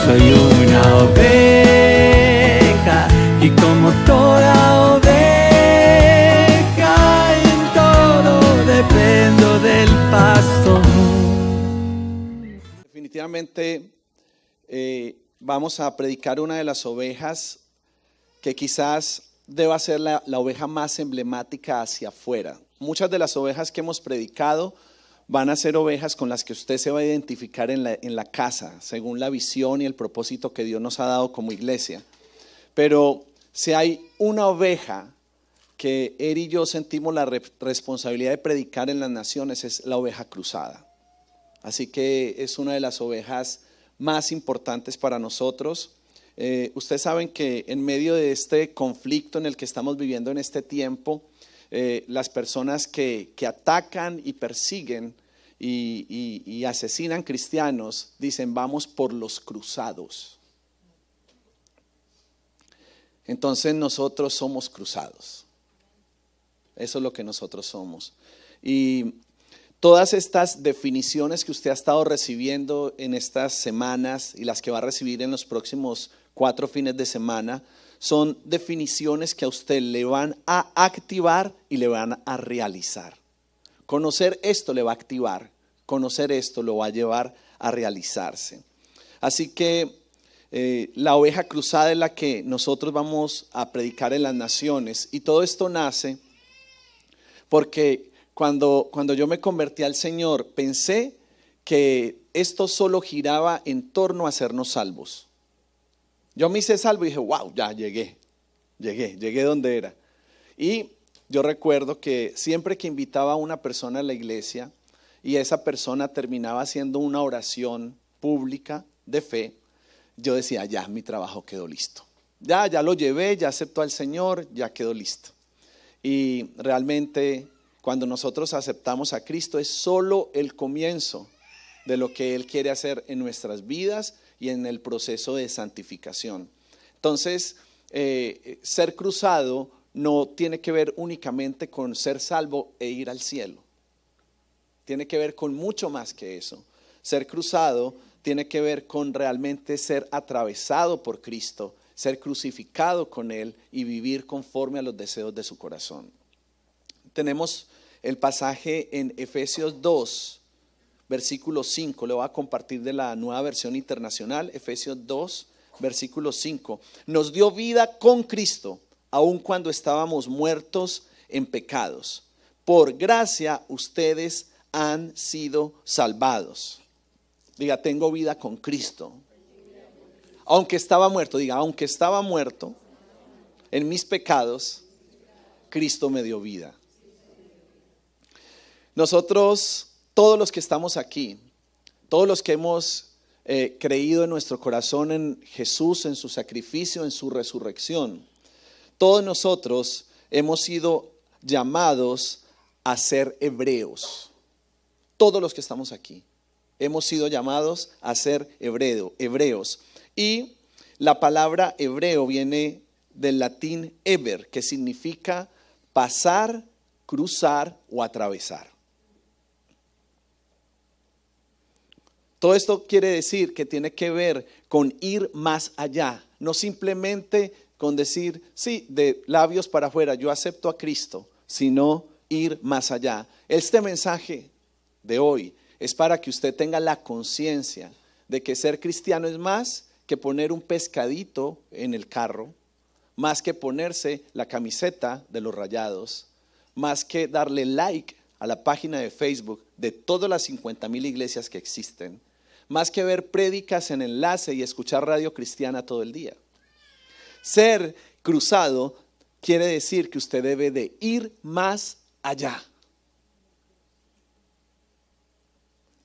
soy una oveja y como toda oveja en todo dependo del pastor. Definitivamente vamos a predicar una de las ovejas que quizás deba ser la oveja más emblemática hacia afuera. Muchas de las ovejas que hemos predicado van a ser ovejas con las que usted se va a identificar en la casa, según la visión y el propósito que Dios nos ha dado como iglesia. Pero si hay una oveja que él y yo sentimos la responsabilidad de predicar en las naciones, es la oveja cruzada. Así que es una de las ovejas más importantes para nosotros. Ustedes saben que en medio de este conflicto en el que estamos viviendo en este tiempo, las personas que atacan y persiguen y asesinan cristianos dicen: vamos por los cruzados. Entonces nosotros somos cruzados. Eso es lo que nosotros somos. Y todas estas definiciones que usted ha estado recibiendo en estas semanas y las que va a recibir en los próximos 4 fines de semana son definiciones que a usted le van a activar y le van a realizar. Conocer esto le va a activar, conocer esto lo va a llevar a realizarse. Así que la oveja cruzada es la que nosotros vamos a predicar en las naciones, y todo esto nace porque cuando yo me convertí al Señor, pensé que esto solo giraba en torno a hacernos salvos. Yo me hice salvo y dije: wow, ya llegué donde era. Y yo recuerdo que siempre que invitaba a una persona a la iglesia y esa persona terminaba haciendo una oración pública de fe, yo decía: ya, mi trabajo quedó listo. Ya lo llevé, ya aceptó al Señor, ya quedó listo. Y realmente cuando nosotros aceptamos a Cristo es solo el comienzo de lo que Él quiere hacer en nuestras vidas y en el proceso de santificación. Entonces, ser cruzado no tiene que ver únicamente con ser salvo e ir al cielo. Tiene que ver con mucho más que eso. Ser cruzado tiene que ver con realmente ser atravesado por Cristo, ser crucificado con Él y vivir conforme a los deseos de su corazón. Tenemos el pasaje en Efesios 2, versículo 5. Le voy a compartir de la Nueva Versión Internacional. Efesios 2, versículo 5. Nos dio vida con Cristo, aun cuando estábamos muertos en pecados. Por gracia ustedes han sido salvados. Diga: tengo vida con Cristo. Aunque estaba muerto, diga: aunque estaba muerto en mis pecados, Cristo me dio vida. Nosotros, todos los que estamos aquí, todos los que hemos creído en nuestro corazón en Jesús, en su sacrificio, en su resurrección, todos nosotros hemos sido llamados a ser hebreos. Todos los que estamos aquí hemos sido llamados a ser hebreos. Y la palabra hebreo viene del latín heber, que significa pasar, cruzar o atravesar. Todo esto quiere decir que tiene que ver con ir más allá, no simplemente con decir sí, de labios para afuera, yo acepto a Cristo, sino ir más allá. Este mensaje de hoy es para que usted tenga la conciencia de que ser cristiano es más que poner un pescadito en el carro, más que ponerse la camiseta de los Rayados, más que darle like a la página de Facebook de todas las 50,000 iglesias que existen, más que ver prédicas en enlace y escuchar radio cristiana todo el día. Ser cruzado quiere decir que usted debe de ir más allá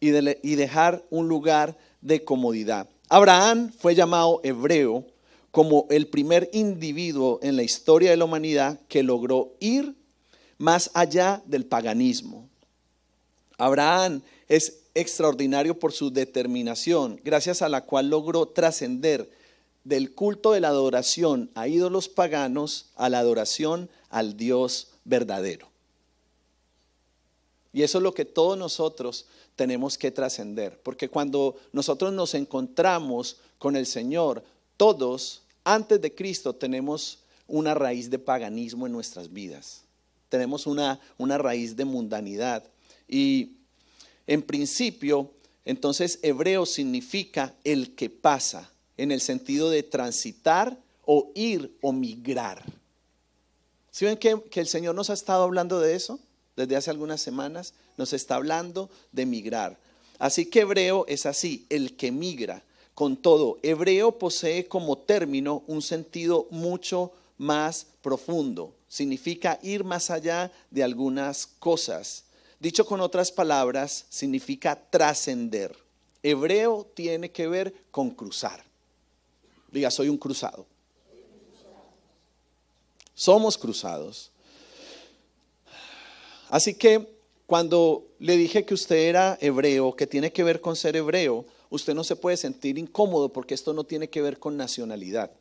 y dejar un lugar de comodidad. Abraham fue llamado hebreo como el primer individuo en la historia de la humanidad que logró ir más allá del paganismo. Abraham es extraordinario por su determinación, gracias a la cual logró trascender del culto de la adoración a ídolos paganos a la adoración al Dios verdadero. Y eso es lo que todos nosotros tenemos que trascender. Porque cuando nosotros nos encontramos con el Señor, todos, antes de Cristo, tenemos una raíz de paganismo en nuestras vidas. Tenemos una raíz de mundanidad. Y en principio, entonces, hebreo significa el que pasa, en el sentido de transitar o ir o migrar. ¿Sí ven que el Señor nos ha estado hablando de eso? Desde hace algunas semanas nos está hablando de migrar. Así que hebreo es así, el que migra. Con todo, hebreo posee como término un sentido mucho más profundo. Significa ir más allá de algunas cosas. Dicho con otras palabras, significa trascender. Hebreo tiene que ver con cruzar. Diga, soy un cruzado. Somos cruzados. Así que cuando le dije que usted era hebreo, que tiene que ver con ser hebreo, usted no se puede sentir incómodo porque esto no tiene que ver con nacionalidad.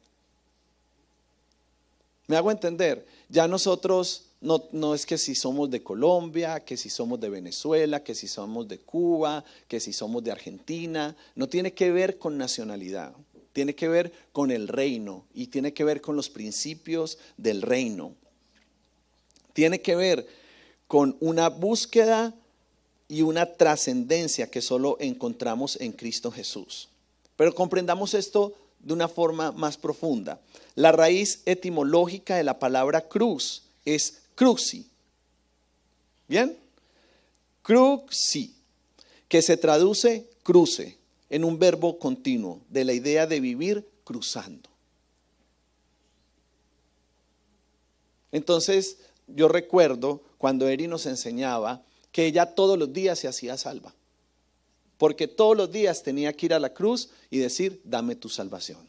¿Me hago entender? Ya nosotros no es que si somos de Colombia, que si somos de Venezuela, que si somos de Cuba, que si somos de Argentina. No tiene que ver con nacionalidad. Tiene que ver con el reino y tiene que ver con los principios del reino. Tiene que ver con una búsqueda y una trascendencia que solo encontramos en Cristo Jesús. Pero comprendamos esto de una forma más profunda. La raíz etimológica de la palabra cruz es cruci. ¿Bien? Cruci, que se traduce cruce en un verbo continuo, de la idea de vivir cruzando. Entonces, yo recuerdo cuando Eri nos enseñaba que ella todos los días se hacía salva. Porque todos los días tenía que ir a la cruz y decir, dame tu salvación.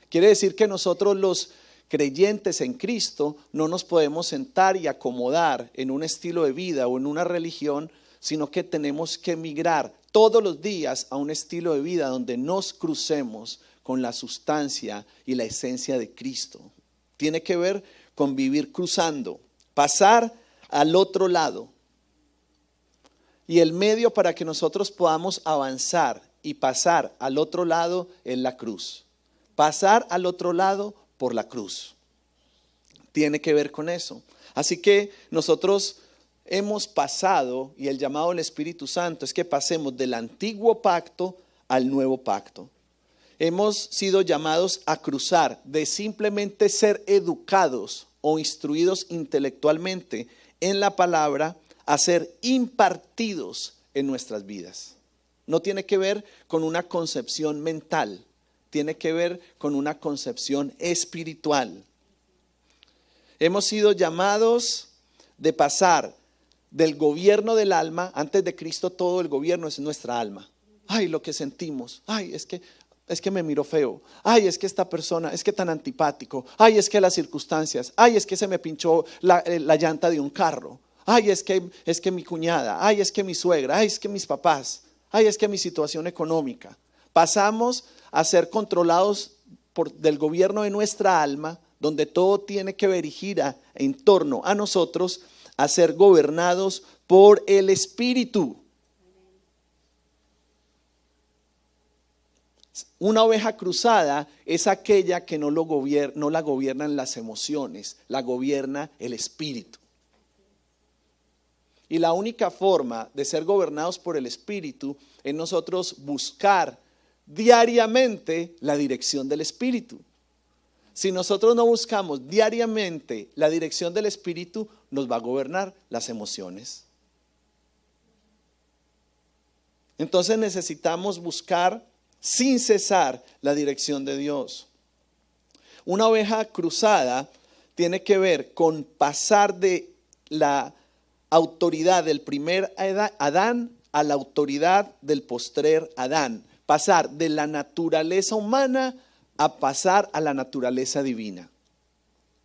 Quiere decir que nosotros los creyentes en Cristo no nos podemos sentar y acomodar en un estilo de vida o en una religión, sino que tenemos que migrar todos los días a un estilo de vida donde nos crucemos con la sustancia y la esencia de Cristo. Tiene que ver con vivir cruzando, pasar al otro lado. Y el medio para que nosotros podamos avanzar y pasar al otro lado es la cruz. Pasar al otro lado por la cruz. Tiene que ver con eso. Así que nosotros hemos pasado, y el llamado del Espíritu Santo es que pasemos del antiguo pacto al nuevo pacto. Hemos sido llamados a cruzar de simplemente ser educados o instruidos intelectualmente en la palabra a ser impartidos en nuestras vidas. No tiene que ver con una concepción mental, tiene que ver con una concepción espiritual. Hemos sido llamados de pasar del gobierno del alma. Antes de Cristo todo el gobierno es nuestra alma. Ay, lo que sentimos. Ay, es que me miró feo. Ay, es que esta persona, es que tan antipático. Ay, es que las circunstancias. Ay, es que se me pinchó la llanta de un carro. Ay, es que mi cuñada. Ay, es que mi suegra. Ay, es que mis papás. Ay, es que mi situación económica. Pasamos a ser controlados del gobierno de nuestra alma, donde todo tiene que ver y gira en torno a nosotros, a ser gobernados por el Espíritu. Una oveja cruzada es aquella que no la gobiernan las emociones, la gobierna el Espíritu. Y la única forma de ser gobernados por el Espíritu es nosotros buscar diariamente la dirección del Espíritu. Si nosotros no buscamos diariamente la dirección del Espíritu, nos va a gobernar las emociones. Entonces necesitamos buscar sin cesar la dirección de Dios. Una oveja cruzada tiene que ver con pasar de la autoridad del primer Adán a la autoridad del postrer Adán. Pasar de la naturaleza humana a pasar a la naturaleza divina.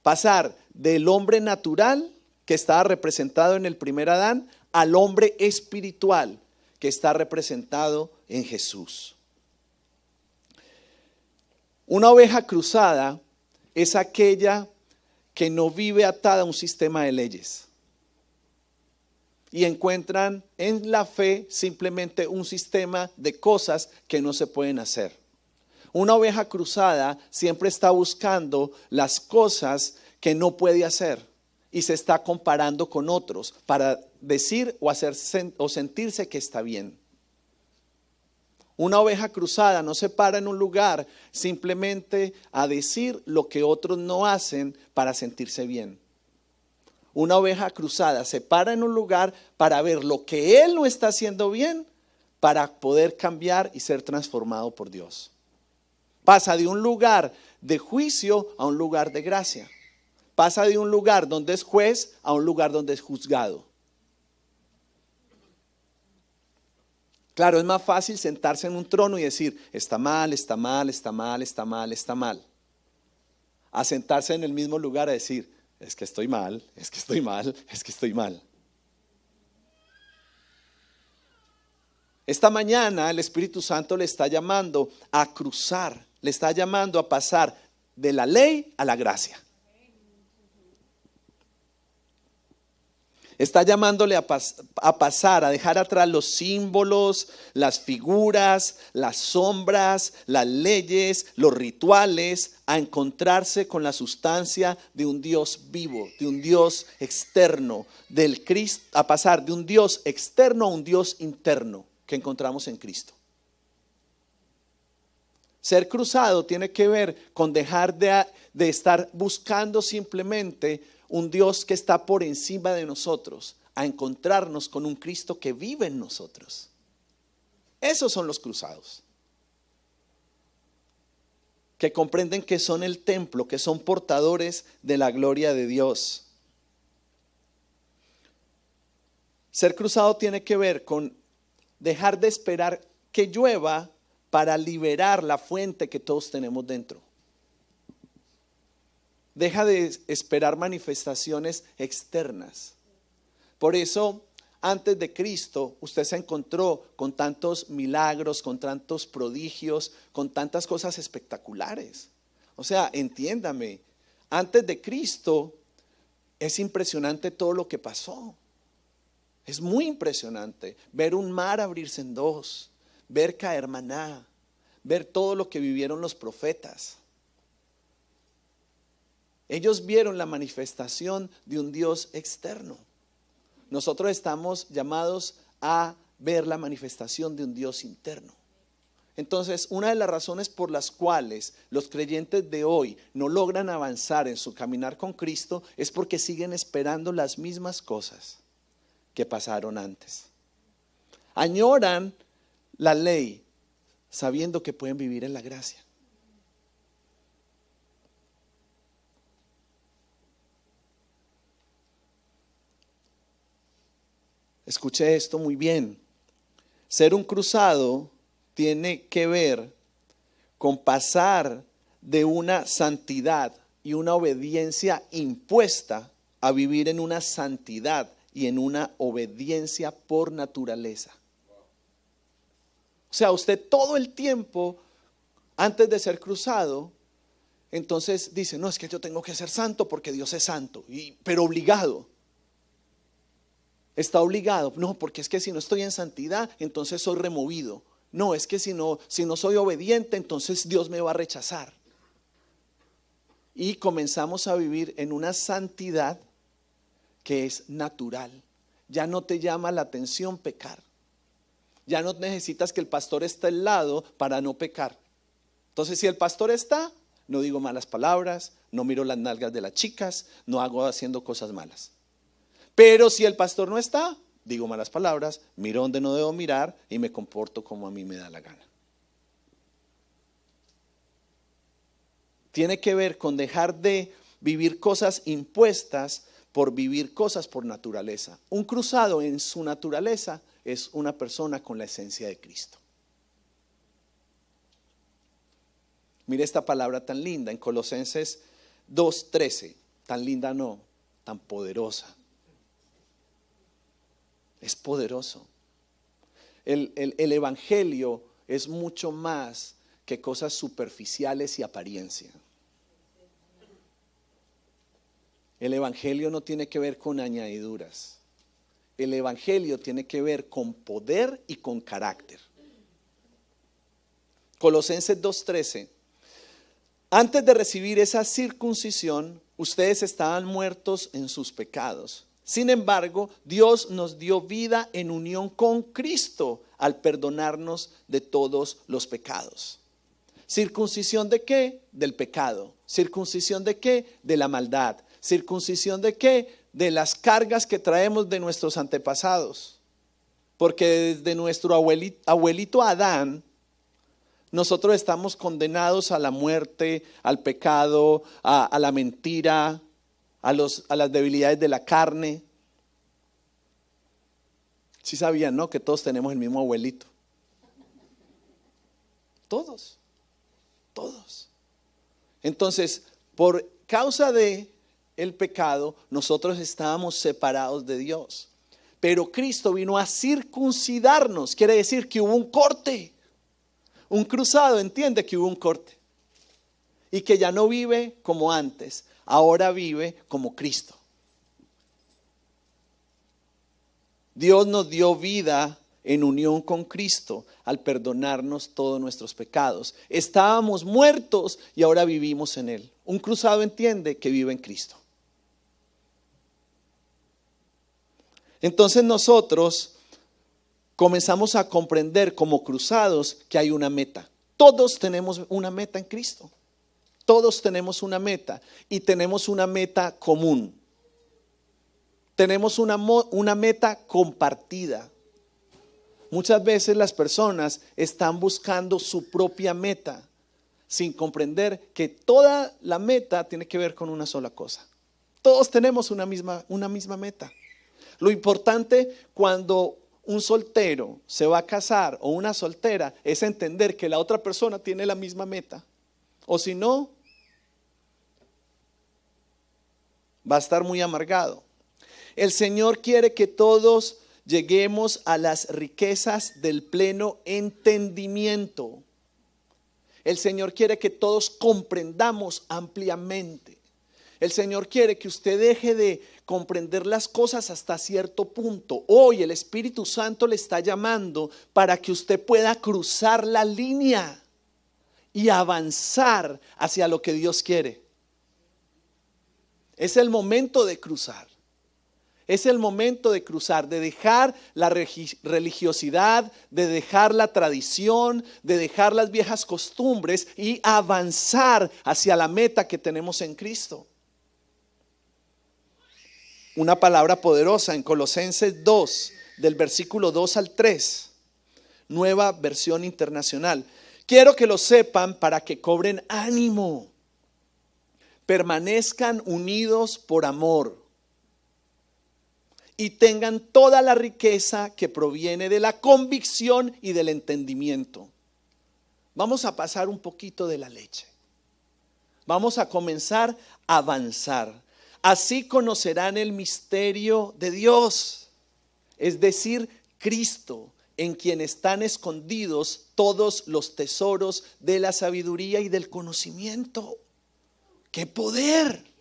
Pasar del hombre natural que estaba representado en el primer Adán al hombre espiritual que está representado en Jesús. Una oveja cruzada es aquella que no vive atada a un sistema de leyes. y encuentran en la fe simplemente un sistema de cosas que no se pueden hacer. Una oveja cruzada siempre está buscando las cosas que no puede hacer y se está comparando con otros para decir o hacer o sentirse que está bien. Una oveja cruzada no se para en un lugar simplemente a decir lo que otros no hacen para sentirse bien. Una oveja cruzada se para en un lugar para ver lo que él no está haciendo bien para poder cambiar y ser transformado por Dios. Pasa de un lugar de juicio a un lugar de gracia. Pasa de un lugar donde es juez a un lugar donde es juzgado. Claro, es más fácil sentarse en un trono y decir, está mal, está mal, está mal, está mal, está mal. A sentarse en el mismo lugar a decir, es que estoy mal, es que estoy mal, es que estoy mal. Esta mañana el Espíritu Santo le está llamando a cruzar, le está llamando a pasar de la ley a la gracia. Está llamándole a pasar, a dejar atrás los símbolos, las figuras, las sombras, las leyes, los rituales, a encontrarse con la sustancia de un Dios vivo, de un Dios externo, del Cristo, a pasar de un Dios externo a un Dios interno que encontramos en Cristo. Ser cruzado tiene que ver con dejar de estar buscando simplemente un Dios que está por encima de nosotros, a encontrarnos con un Cristo que vive en nosotros. Esos son los cruzados, que comprenden que son el templo, que son portadores de la gloria de Dios. Ser cruzado tiene que ver con dejar de esperar que llueva para liberar la fuente que todos tenemos dentro. Deja de esperar manifestaciones externas. Por eso, antes de Cristo, usted se encontró con tantos milagros, con tantos prodigios, con tantas cosas espectaculares. O sea, entiéndame, antes de Cristo es impresionante todo lo que pasó. Es muy impresionante ver un mar abrirse en dos, ver caer maná, ver todo lo que vivieron los profetas. Ellos vieron la manifestación de un Dios externo. Nosotros estamos llamados a ver la manifestación de un Dios interno. Entonces, una de las razones por las cuales los creyentes de hoy no logran avanzar en su caminar con Cristo es porque siguen esperando las mismas cosas que pasaron antes. Añoran la ley sabiendo que pueden vivir en la gracia. Escuche esto muy bien. Ser un cruzado tiene que ver con pasar de una santidad y una obediencia impuesta a vivir en una santidad y en una obediencia por naturaleza. O sea, usted todo el tiempo, antes de ser cruzado, entonces dice, no, es que yo tengo que ser santo porque Dios es santo, pero obligado. Está obligado, no, porque es que si no estoy en santidad, entonces soy removido. No, es que si no soy obediente, entonces Dios me va a rechazar. Y comenzamos a vivir en una santidad que es natural. Ya no te llama la atención pecar. Ya no necesitas que el pastor esté al lado para no pecar. Entonces, si el pastor está, no digo malas palabras, no miro las nalgas de las chicas, no hago haciendo cosas malas. Pero si el pastor no está, digo malas palabras, miro donde no debo mirar y me comporto como a mí me da la gana. Tiene que ver con dejar de vivir cosas impuestas por vivir cosas por naturaleza. Un cruzado en su naturaleza es una persona con la esencia de Cristo. Mire esta palabra tan linda en Colosenses 2:13. Tan linda no, tan poderosa. Es poderoso. El evangelio es mucho más que cosas superficiales y apariencia. El evangelio no tiene que ver con añadiduras. el evangelio tiene que ver con poder y con carácter. Colosenses 2:13. Antes de recibir esa circuncisión, ustedes estaban muertos en sus pecados. Sin embargo, Dios nos dio vida en unión con Cristo al perdonarnos de todos los pecados. ¿Circuncisión de qué? Del pecado. ¿Circuncisión de qué? De la maldad. ¿Circuncisión de qué? De las cargas que traemos de nuestros antepasados. Porque desde nuestro abuelito Adán, nosotros estamos condenados a la muerte, al pecado, a la mentira, a las debilidades de la carne. Sí sabían, ¿no? Que todos tenemos el mismo abuelito. Todos. Entonces, por causa de el pecado, nosotros estábamos separados de Dios. Pero Cristo vino a circuncidarnos. Quiere decir que hubo un corte. Un cruzado entiende que hubo un corte. Y que ya no vive como antes. Ahora vive como Cristo. Dios nos dio vida en unión con Cristo al perdonarnos todos nuestros pecados. Estábamos muertos y ahora vivimos en Él. Un cruzado entiende que vive en Cristo. Entonces nosotros comenzamos a comprender como cruzados que hay una meta. Todos tenemos una meta en Cristo. Todos tenemos una meta y tenemos una meta común. Tenemos una meta compartida. Muchas veces las personas están buscando su propia meta sin comprender que toda la meta tiene que ver con una sola cosa. Todos tenemos una misma meta. Lo importante cuando un soltero se va a casar o una soltera es entender que la otra persona tiene la misma meta. O si no, va a estar muy amargado. El Señor quiere que todos lleguemos a las riquezas del pleno entendimiento. El Señor quiere que todos comprendamos ampliamente. El Señor quiere que usted deje de comprender las cosas hasta cierto punto. Hoy el Espíritu Santo le está llamando para que usted pueda cruzar la línea y avanzar hacia lo que Dios quiere. Es el momento de cruzar. Es el momento de cruzar, de dejar la religiosidad, de dejar la tradición, de dejar las viejas costumbres y avanzar hacia la meta que tenemos en Cristo. Una palabra poderosa en Colosenses 2, del versículo 2 al 3, Nueva Versión Internacional. Quiero que lo sepan para que cobren ánimo, permanezcan unidos por amor y tengan toda la riqueza que proviene de la convicción y del entendimiento. Vamos a pasar un poquito de la leche. Vamos a comenzar a avanzar. Así conocerán el misterio de Dios, es decir, Cristo, en quien están escondidos todos los tesoros de la sabiduría y del conocimiento. ¡Qué poder!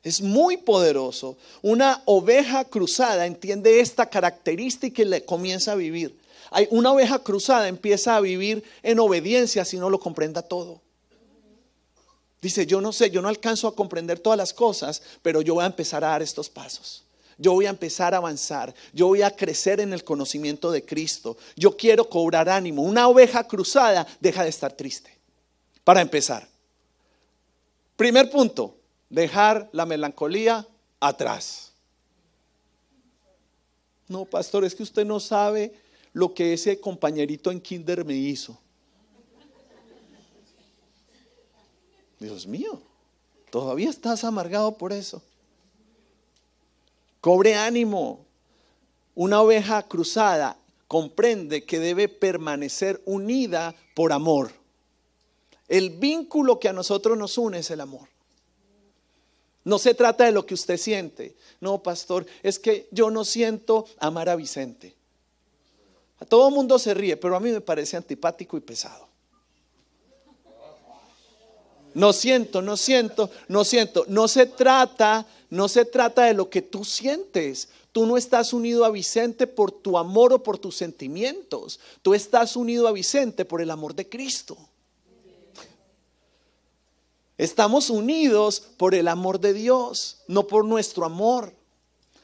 Es muy poderoso. Una oveja cruzada entiende esta característica y le comienza a vivir. Una oveja cruzada empieza a vivir en obediencia si no lo comprenda todo. Dice, yo no sé, yo no alcanzo a comprender todas las cosas, pero yo voy a empezar a dar estos pasos. Yo voy a empezar a avanzar. Yo voy a crecer en el conocimiento de Cristo. Yo quiero cobrar ánimo. Una oveja cruzada deja de estar triste. Para empezar. Primer punto, dejar la melancolía atrás. No, pastor, es que usted no sabe lo que ese compañerito en kinder me hizo. Dios mío, todavía estás amargado por eso. Cobre ánimo. Una oveja cruzada comprende que debe permanecer unida por amor. El vínculo que a nosotros nos une es el amor. No se trata de lo que usted siente. No, pastor, es que yo no siento amar a Vicente. A todo el mundo se ríe, pero a mí me parece antipático y pesado. No siento. No se trata no se trata de lo que tú sientes. Tú no estás unido a Vicente por tu amor o por tus sentimientos. Tú estás unido a Vicente por el amor de Cristo. Estamos unidos por el amor de Dios, no por nuestro amor.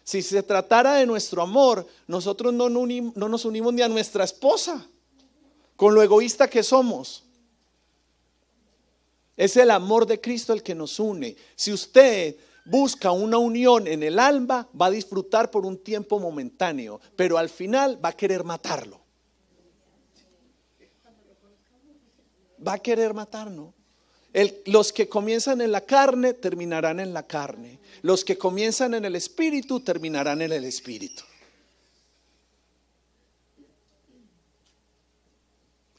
Si se tratara de nuestro amor, nosotros no nos unimos ni a nuestra esposa, con lo egoísta que somos. Es el amor de Cristo el que nos une. Si usted busca una unión en el alma, va a disfrutar por un tiempo momentáneo, pero al final va a querer matarlo. Va a querer matarlo. Los que comienzan en la carne terminarán en la carne. Los que comienzan en el espíritu terminarán en el espíritu.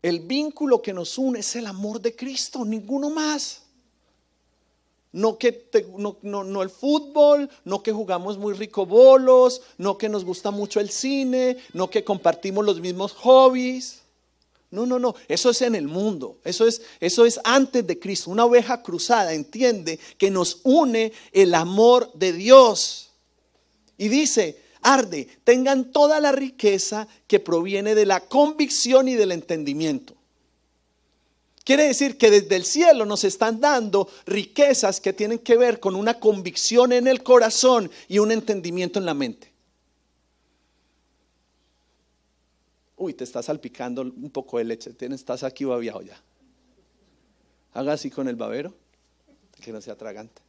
El vínculo que nos une es el amor de Cristo, ninguno más. No el fútbol, no que jugamos muy rico bolos, no que nos gusta mucho el cine, no que compartimos los mismos hobbies. No, eso es en el mundo, eso es antes de Cristo. Una oveja cruzada entiende que nos une el amor de Dios. Y dice, arde, tengan toda la riqueza que proviene de la convicción y del entendimiento. Quiere decir que desde el cielo nos están dando riquezas que tienen que ver con una convicción en el corazón y un entendimiento en la mente. Uy, te estás salpicando un poco de leche, estás aquí babeado ya. Haga así con el babero, que no se atragante.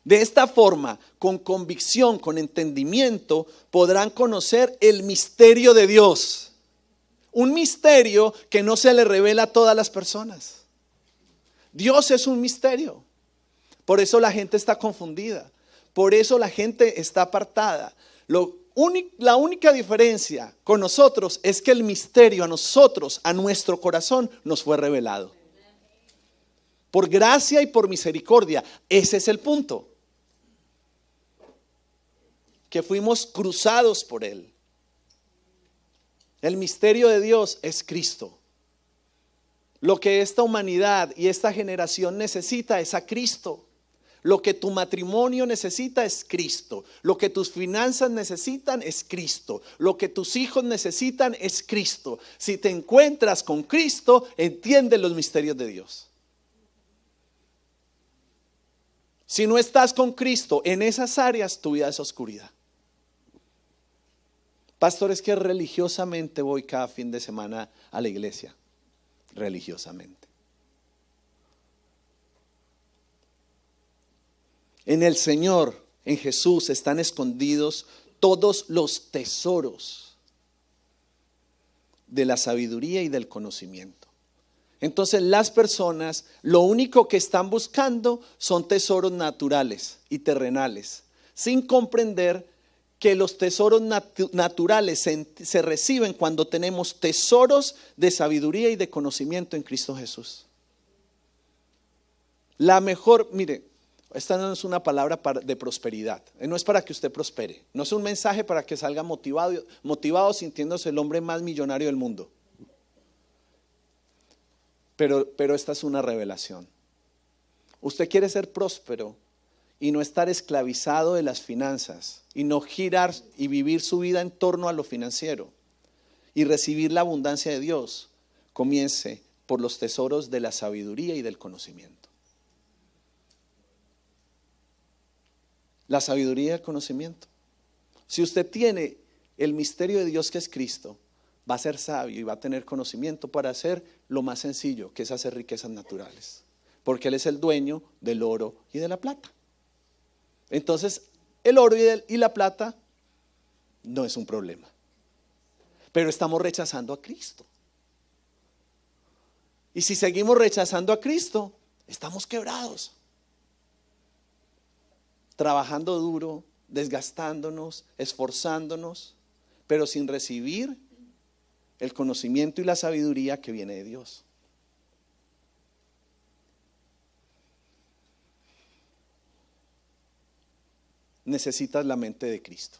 De esta forma, con convicción, con entendimiento, podrán conocer el misterio de Dios. Un misterio que no se le revela a todas las personas. Dios es un misterio. Por eso la gente está confundida. Por eso la gente está apartada. La única diferencia con nosotros es que el misterio a nosotros, a nuestro corazón, nos fue revelado. Por gracia y por misericordia. Ese es el punto. Que fuimos cruzados por Él. El misterio de Dios es Cristo. Lo que esta humanidad y esta generación necesita es a Cristo. Lo que tu matrimonio necesita es Cristo. Lo que tus finanzas necesitan es Cristo. Lo que tus hijos necesitan es Cristo. Si te encuentras con Cristo, entiendes los misterios de Dios. Si no estás con Cristo en esas áreas, tu vida es oscuridad. Pastor, es que religiosamente voy cada fin de semana a la iglesia. Religiosamente. En el Señor, en Jesús, están escondidos todos los tesoros de la sabiduría y del conocimiento. Entonces las personas lo único que están buscando son tesoros naturales y terrenales, sin comprender que los tesoros naturales se reciben cuando tenemos tesoros de sabiduría y de conocimiento en Cristo Jesús. Mire, esta no es una palabra de prosperidad, no es para que usted prospere, no es un mensaje para que salga motivado sintiéndose el hombre más millonario del mundo. Pero esta es una revelación. Usted quiere ser próspero y no estar esclavizado de las finanzas y no girar y vivir su vida en torno a lo financiero y recibir la abundancia de Dios. Comience por los tesoros de la sabiduría y del conocimiento. La sabiduría y el conocimiento. Si usted tiene el misterio de Dios que es Cristo, va a ser sabio y va a tener conocimiento para hacer lo más sencillo, que es hacer riquezas naturales. Porque Él es el dueño del oro y de la plata. Entonces, el oro y la plata no es un problema. Pero estamos rechazando a Cristo. Y si seguimos rechazando a Cristo, estamos quebrados. Trabajando duro, desgastándonos, esforzándonos, pero sin recibir el conocimiento y la sabiduría que viene de Dios. Necesitas la mente de Cristo.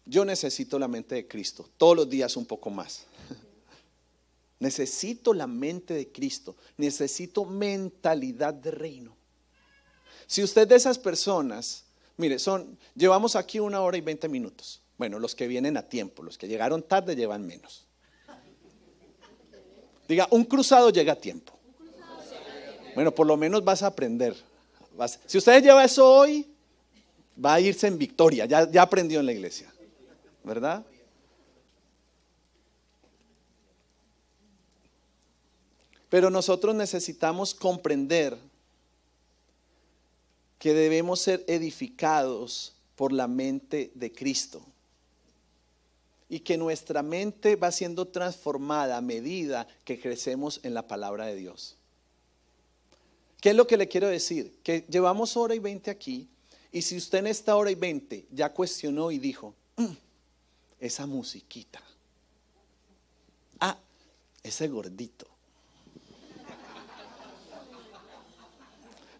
Yo necesito la mente de Cristo, todos los días un poco más. Necesito la mente de Cristo. Necesito mentalidad de reino. Si usted de esas personas, mire, llevamos aquí 1 hora y 20 minutos. Bueno, los que vienen a tiempo, los que llegaron tarde llevan menos. Diga, un cruzado llega a tiempo. Bueno, por lo menos vas a aprender. Si usted lleva eso hoy, va a irse en victoria. Ya aprendió en la iglesia, ¿verdad? Pero nosotros necesitamos comprender que debemos ser edificados por la mente de Cristo. Y que nuestra mente va siendo transformada a medida que crecemos en la palabra de Dios. ¿Qué es lo que le quiero decir? Que llevamos 1 hora y 20 aquí. Y si usted en esta 1 hora y 20 ya cuestionó y dijo, esa musiquita, ese gordito.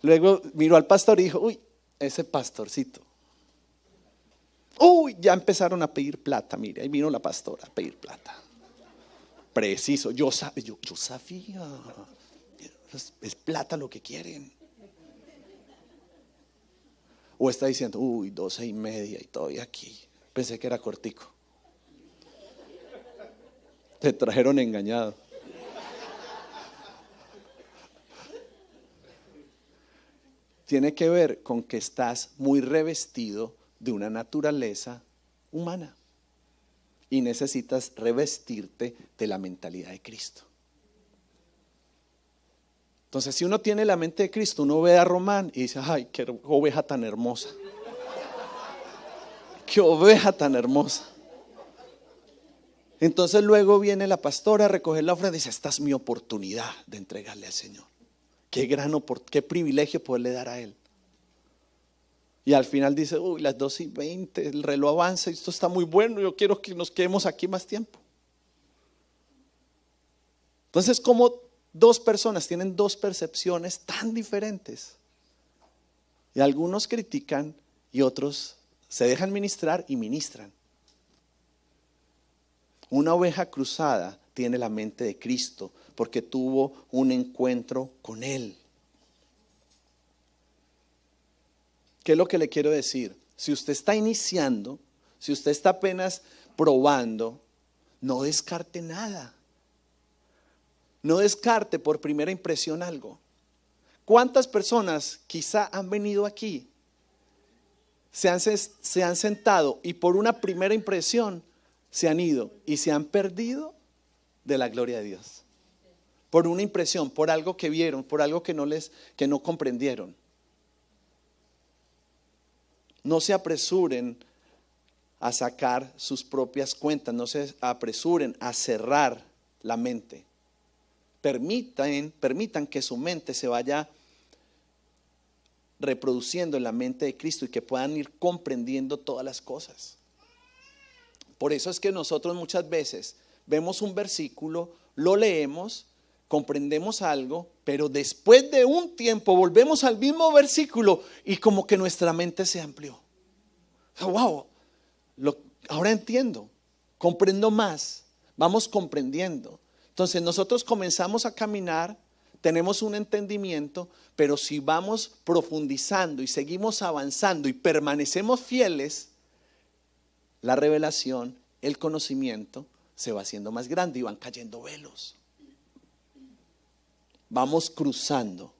Luego miró al pastor y dijo, uy, ese pastorcito. Uy, ya empezaron a pedir plata, mire, ahí vino la pastora a pedir plata. Preciso, yo sabía, es plata lo que quieren. O está diciendo, uy, 12:30 y todavía aquí. Pensé que era cortico. Te trajeron engañado. Tiene que ver con que estás muy revestido de una naturaleza humana y necesitas revestirte de la mentalidad de Cristo. Entonces, si uno tiene la mente de Cristo, uno ve a Román y dice, ay, qué oveja tan hermosa. Qué oveja tan hermosa. Entonces luego viene la pastora a recoger la ofrenda y dice, esta es mi oportunidad de entregarle al Señor. Qué privilegio poderle dar a Él. Y al final dice, uy, las 12:20, el reloj avanza y esto está muy bueno, yo quiero que nos quedemos aquí más tiempo. Entonces, como 2 personas tienen 2 percepciones tan diferentes. Y algunos critican y otros se dejan ministrar y ministran. Una oveja cruzada tiene la mente de Cristo porque tuvo un encuentro con Él. ¿Qué es lo que le quiero decir? Si usted está iniciando, si usted está apenas probando, no descarte nada. No descarte por primera impresión algo. ¿Cuántas personas quizá han venido aquí, se han sentado y por una primera impresión se han ido y se han perdido de la gloria de Dios? Por una impresión, por algo que vieron, por algo que no comprendieron. No se apresuren a sacar sus propias cuentas, no se apresuren a cerrar la mente. Permitan que su mente se vaya reproduciendo en la mente de Cristo y que puedan ir comprendiendo todas las cosas. Por eso es que nosotros muchas veces vemos un versículo, lo leemos, comprendemos algo, pero después de un tiempo volvemos al mismo versículo y como que nuestra mente se amplió. Wow, ahora entiendo, comprendo más, vamos comprendiendo. Entonces nosotros comenzamos a caminar, tenemos un entendimiento, pero si vamos profundizando y seguimos avanzando y permanecemos fieles, la revelación, el conocimiento se va haciendo más grande y van cayendo velos. Vamos cruzando,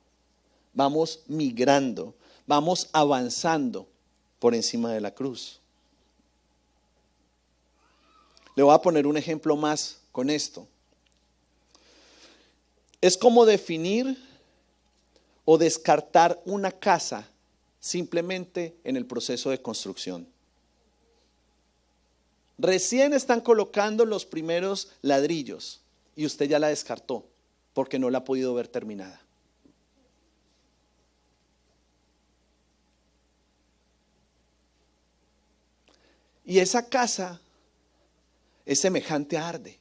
vamos migrando, vamos avanzando por encima de la cruz. Le voy a poner un ejemplo más con esto. Es como definir o descartar una casa simplemente en el proceso de construcción. Recién están colocando los primeros ladrillos y usted ya la descartó porque no la ha podido ver terminada. Y esa casa es semejante a Arde,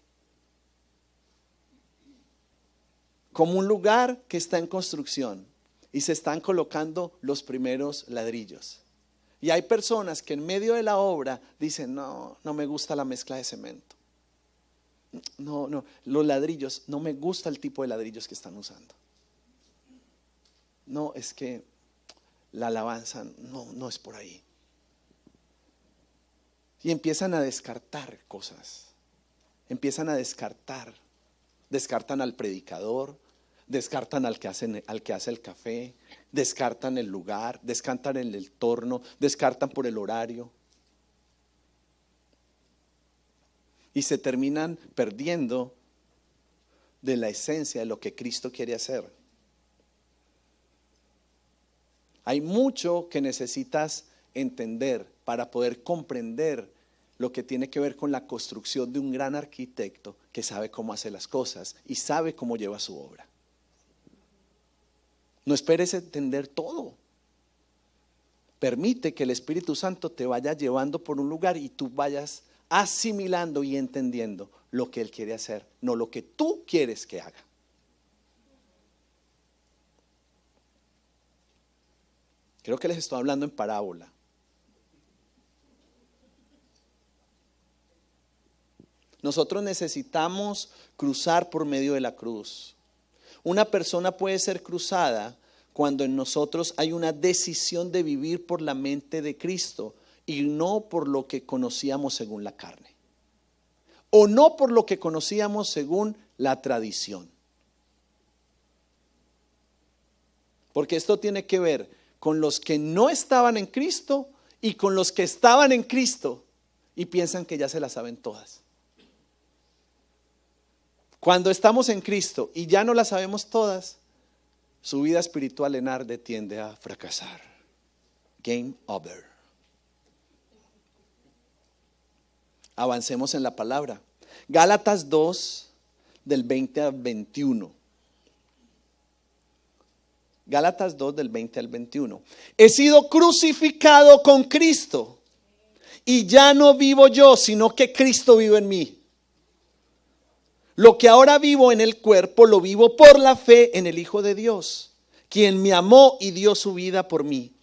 como un lugar que está en construcción y se están colocando los primeros ladrillos. Y hay personas que en medio de la obra dicen, no me gusta la mezcla de cemento. no, los ladrillos, no me gusta el tipo de ladrillos que están usando. No, es que la alabanza no es por ahí. Y empiezan a descartar cosas. Empiezan a descartan al predicador, descartan al que hace el café, descartan el lugar, descartan el entorno, descartan por el horario. Y se terminan perdiendo de la esencia de lo que Cristo quiere hacer. Hay mucho que necesitas entender para poder comprender lo que tiene que ver con la construcción de un gran arquitecto que sabe cómo hace las cosas y sabe cómo lleva su obra. No esperes entender todo. Permite que el Espíritu Santo te vaya llevando por un lugar y tú vayas asimilando y entendiendo lo que Él quiere hacer, no lo que tú quieres que haga. Creo que les estoy hablando en parábola. Nosotros necesitamos cruzar por medio de la cruz. Una persona puede ser cruzada cuando en nosotros hay una decisión de vivir por la mente de Cristo y no por lo que conocíamos según la carne. O no por lo que conocíamos según la tradición. Porque esto tiene que ver con los que no estaban en Cristo y con los que estaban en Cristo y piensan que ya se las saben todas. Cuando estamos en Cristo y ya no las sabemos todas, su vida espiritual en arde tiende a fracasar. Game over. Avancemos en la palabra. Gálatas 2, del 20 al 21. Gálatas 2, del 20 al 21. He sido crucificado con Cristo y ya no vivo yo, sino que Cristo vive en mí. Lo que ahora vivo en el cuerpo lo vivo por la fe en el Hijo de Dios, quien me amó y dio su vida por mí.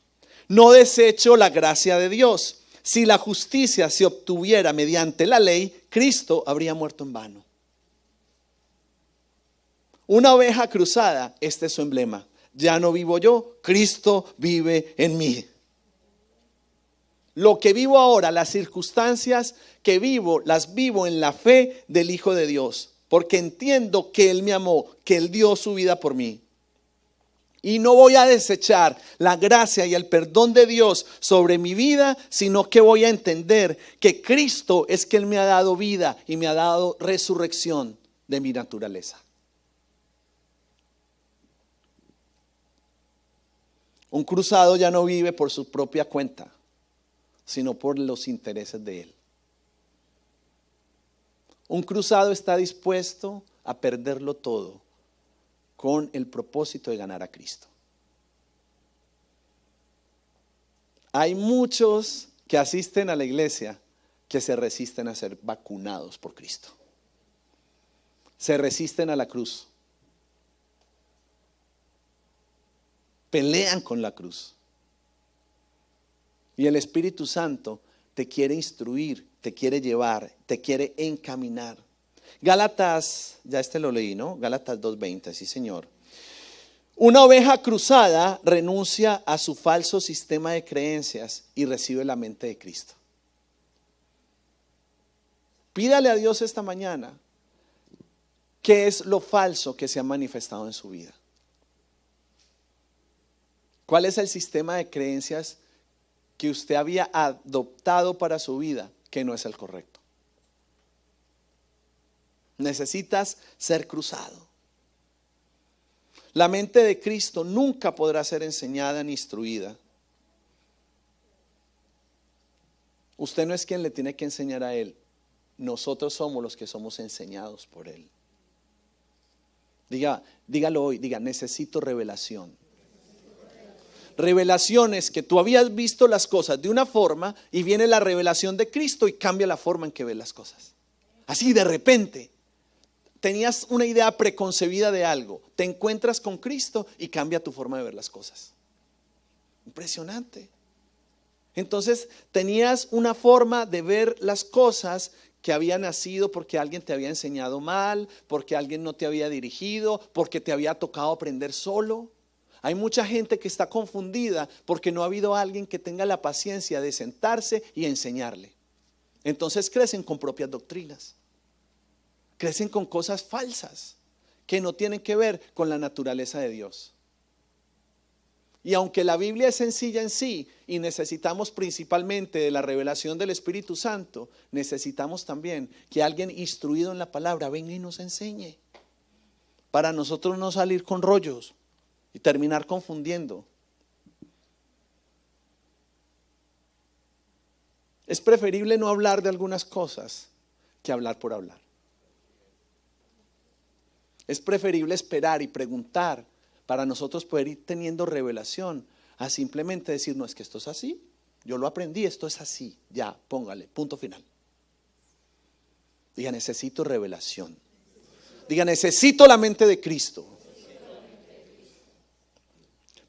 No desecho la gracia de Dios. Si la justicia se obtuviera mediante la ley, Cristo habría muerto en vano. Una oveja cruzada, este es su emblema. Ya no vivo yo, Cristo vive en mí. Lo que vivo ahora, las circunstancias que vivo, las vivo en la fe del Hijo de Dios. Porque entiendo que Él me amó, que Él dio su vida por mí. Y no voy a desechar la gracia y el perdón de Dios sobre mi vida, sino que voy a entender que Cristo es quien me ha dado vida y me ha dado resurrección de mi naturaleza. Un cruzado ya no vive por su propia cuenta, sino por los intereses de Él. Un cruzado está dispuesto a perderlo todo con el propósito de ganar a Cristo. Hay muchos que asisten a la iglesia que se resisten a ser vacunados por Cristo. Se resisten a la cruz. Pelean con la cruz. Y el Espíritu Santo te quiere instruir, te quiere llevar, te quiere encaminar. Gálatas, ya lo leí, ¿no? Gálatas 2:20, sí señor. Una oveja cruzada renuncia a su falso sistema de creencias y recibe la mente de Cristo. Pídale a Dios esta mañana qué es lo falso que se ha manifestado en su vida. ¿Cuál es el sistema de creencias que usted había adoptado para su vida que no es el correcto? Necesitas ser cruzado. La mente de Cristo nunca podrá ser enseñada ni instruida. Usted no es quien le tiene que enseñar a Él. Nosotros somos los que somos enseñados por Él. Dígalo hoy, necesito revelación. Revelaciones que tú habías visto las cosas de una forma y viene la revelación de Cristo y cambia la forma en que ves las cosas. Así de repente, tenías una idea preconcebida de algo, te encuentras con Cristo y cambia tu forma de ver las cosas. Impresionante. Entonces tenías una forma de ver las cosas que había nacido porque alguien te había enseñado mal, porque alguien no te había dirigido, porque te había tocado aprender solo. Hay mucha gente que está confundida porque no ha habido alguien que tenga la paciencia de sentarse y enseñarle. Entonces crecen con propias doctrinas, crecen con cosas falsas que no tienen que ver con la naturaleza de Dios. Y aunque la Biblia es sencilla en sí y necesitamos principalmente de la revelación del Espíritu Santo, necesitamos también que alguien instruido en la palabra venga y nos enseñe, para nosotros no salir con rollos y terminar confundiendo. Es preferible no hablar de algunas cosas que hablar por hablar. Es preferible esperar y preguntar para nosotros poder ir teniendo revelación, a simplemente decir, no, es que esto es así, yo lo aprendí, esto es así, ya, póngale, punto final. Diga, necesito revelación. Diga, necesito la mente de Cristo.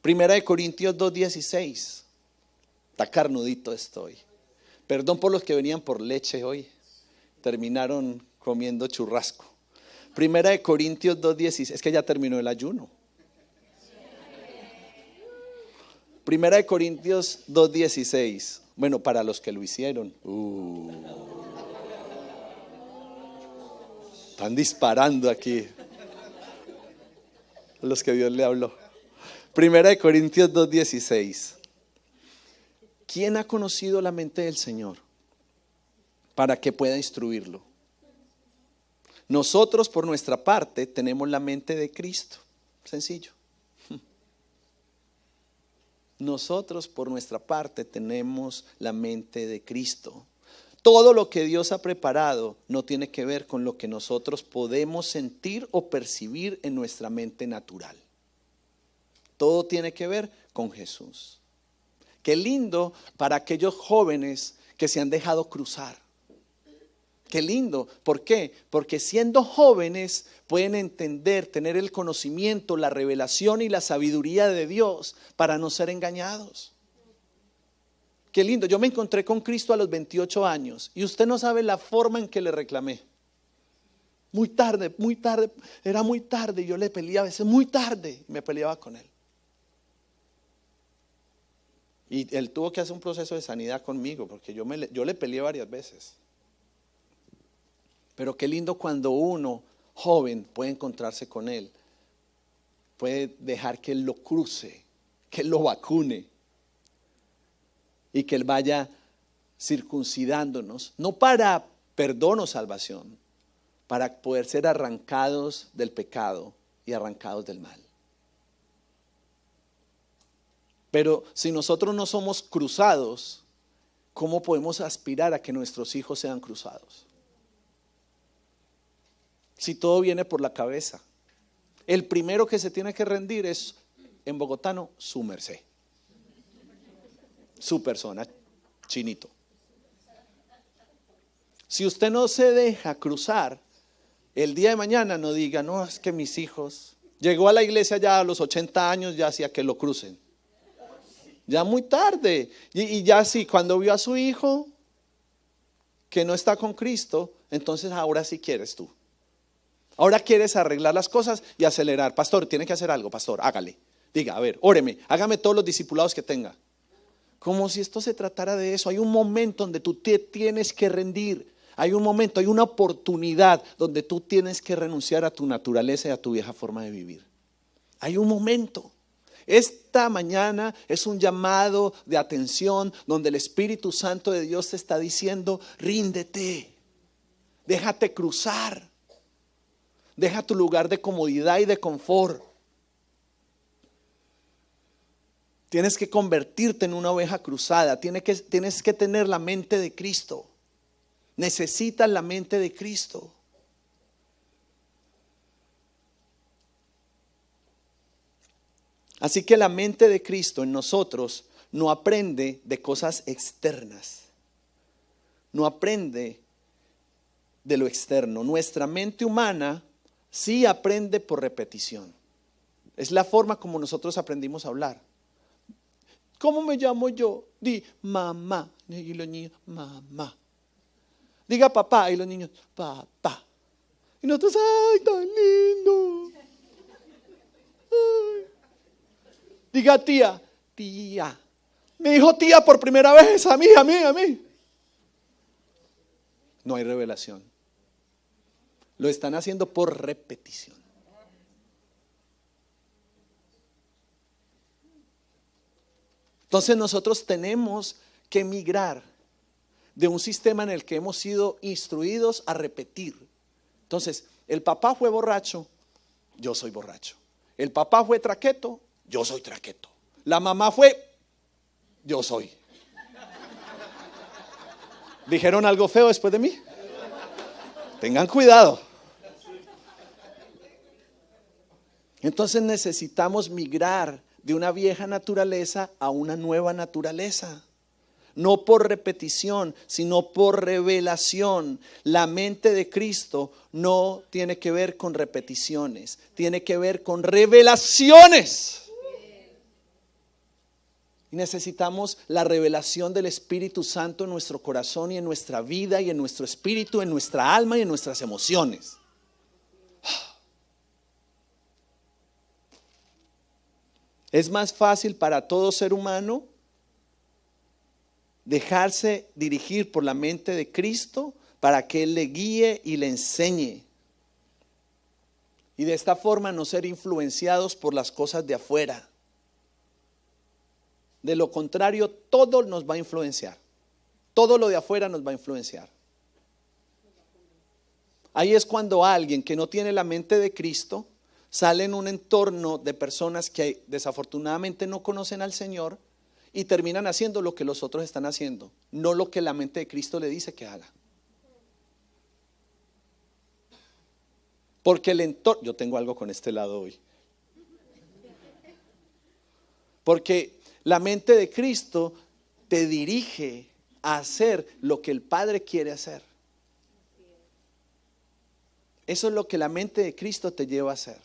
Primera de Corintios 2:16. Está carnudito estoy. Perdón por los que venían por leche hoy, terminaron comiendo churrasco. Primera de Corintios 2:16, es que ya terminó el ayuno. Primera de Corintios 2:16. Bueno, para los que lo hicieron. Están disparando aquí. Los que Dios le habló. Primera de Corintios 2:16. ¿Quién ha conocido la mente del Señor para que pueda instruirlo? Nosotros por nuestra parte tenemos la mente de Cristo. Sencillo. Nosotros por nuestra parte tenemos la mente de Cristo. Todo lo que Dios ha preparado no tiene que ver con lo que nosotros podemos sentir o percibir en nuestra mente natural. Todo tiene que ver con Jesús. Qué lindo para aquellos jóvenes que se han dejado cruzar. Qué lindo. ¿Por qué? Porque siendo jóvenes pueden entender, tener el conocimiento, la revelación y la sabiduría de Dios para no ser engañados. Qué lindo. Yo me encontré con Cristo a los 28 años y usted no sabe la forma en que le reclamé. Muy tarde, era muy tarde. Yo le peleaba a veces muy tarde, me peleaba con él. Y él tuvo que hacer un proceso de sanidad conmigo porque yo le peleé varias veces. Pero qué lindo cuando uno joven puede encontrarse con él, puede dejar que él lo cruce, que él lo vacune y que él vaya circuncidándonos, no para perdón o salvación, para poder ser arrancados del pecado y arrancados del mal. Pero si nosotros no somos cruzados, ¿cómo podemos aspirar a que nuestros hijos sean cruzados? Si todo viene por la cabeza. El primero que se tiene que rendir es, en bogotano, su merced. Su persona, chinito. Si usted no se deja cruzar, el día de mañana no diga, no, es que mis hijos, llegó a la iglesia ya a los 80 años, ya hacía que lo crucen. Ya muy tarde. Y ya sí, cuando vio a su hijo que no está con Cristo, entonces ahora sí quieres tú. Ahora quieres arreglar las cosas y acelerar. Pastor, tiene que hacer algo, pastor, hágale. Diga, a ver, óreme, hágame todos los discipulados que tenga. Como si esto se tratara de eso. Hay un momento donde tú te tienes que rendir. Hay un momento, hay una oportunidad donde tú tienes que renunciar a tu naturaleza y a tu vieja forma de vivir. Hay un momento. Esta mañana es un llamado de atención donde el Espíritu Santo de Dios te está diciendo, ríndete, déjate cruzar. Deja tu lugar de comodidad y de confort. Tienes que convertirte en una oveja cruzada. Tienes que tener la mente de Cristo. Necesitas la mente de Cristo. Así que la mente de Cristo en nosotros no aprende de cosas externas. No aprende de lo externo. Nuestra mente humana sí aprende por repetición. Es la forma como nosotros aprendimos a hablar. ¿Cómo me llamo yo? Di mamá. Y los niños, mamá. Diga papá. Y los niños, papá. Y nosotros, ay, tan lindo. Ay. Diga tía, tía. Me dijo tía por primera vez, a mí. No hay revelación. Lo están haciendo por repetición. Entonces nosotros tenemos que migrar de un sistema en el que hemos sido instruidos a repetir. Entonces, el papá fue borracho, yo soy borracho. El papá fue traqueto, yo soy traqueto. La mamá fue, yo soy. ¿Dijeron algo feo después de mí? Tengan cuidado. Entonces necesitamos migrar de una vieja naturaleza a una nueva naturaleza. No por repetición, sino por revelación. La mente de Cristo no tiene que ver con repeticiones, tiene que ver con revelaciones. Y necesitamos la revelación del Espíritu Santo en nuestro corazón y en nuestra vida y en nuestro espíritu, en nuestra alma y en nuestras emociones. Es más fácil para todo ser humano dejarse dirigir por la mente de Cristo para que Él le guíe y le enseñe. Y de esta forma no ser influenciados por las cosas de afuera. De lo contrario, todo nos va a influenciar. Todo lo de afuera nos va a influenciar. Ahí es cuando alguien que no tiene la mente de Cristo sale en un entorno de personas que desafortunadamente no conocen al Señor y terminan haciendo lo que los otros están haciendo, no lo que la mente de Cristo le dice que haga. Porque el entorno, yo tengo algo con este lado hoy. Porque la mente de Cristo te dirige a hacer lo que el Padre quiere hacer. Eso es lo que la mente de Cristo te lleva a hacer.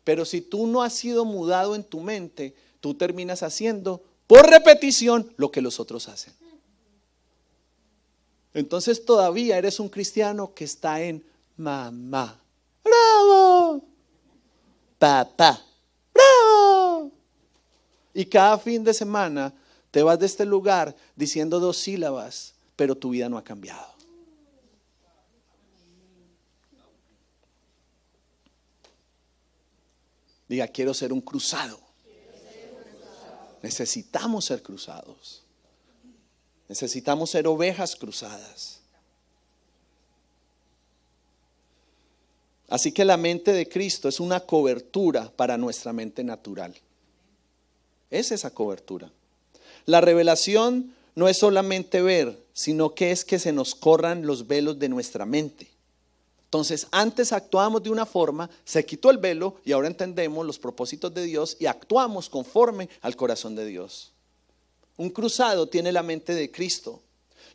Pero si tú no has sido mudado en tu mente, tú terminas haciendo por repetición lo que los otros hacen. Entonces todavía eres un cristiano que está en mamá. ¡Bravo! Papá. ¡Bravo! Y cada fin de semana te vas de este lugar diciendo 2 sílabas, pero tu vida no ha cambiado. Diga, quiero ser un cruzado. Necesitamos ser cruzados. Necesitamos ser ovejas cruzadas. Así que la mente de Cristo es una cobertura para nuestra mente natural. Es esa cobertura. La revelación no es solamente ver, sino que es que se nos corran los velos de nuestra mente. Entonces, antes actuábamos de una forma, se quitó el velo y ahora entendemos los propósitos de Dios y actuamos conforme al corazón de Dios. Un cruzado tiene la mente de Cristo.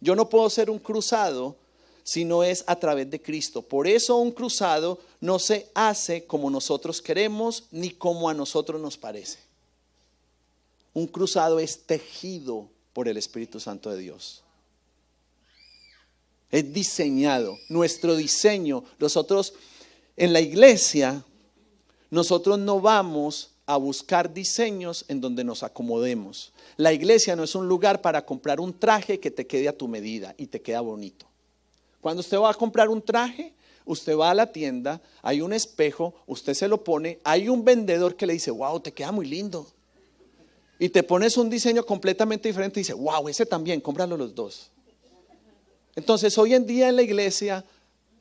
Yo no puedo ser un cruzado si no es a través de Cristo. Por eso un cruzado no se hace como nosotros queremos ni como a nosotros nos parece. Un cruzado es tejido por el Espíritu Santo de Dios. Es diseñado, nuestro diseño. Nosotros en la iglesia, nosotros no vamos a buscar diseños en donde nos acomodemos. La iglesia no es un lugar para comprar un traje que te quede a tu medida y te queda bonito. Cuando usted va a comprar un traje, usted va a la tienda, hay un espejo, usted se lo pone, hay un vendedor que le dice, wow, te queda muy lindo. Y te pones un diseño completamente diferente y dice, wow, ese también, cómpralo los dos. Entonces hoy en día en la iglesia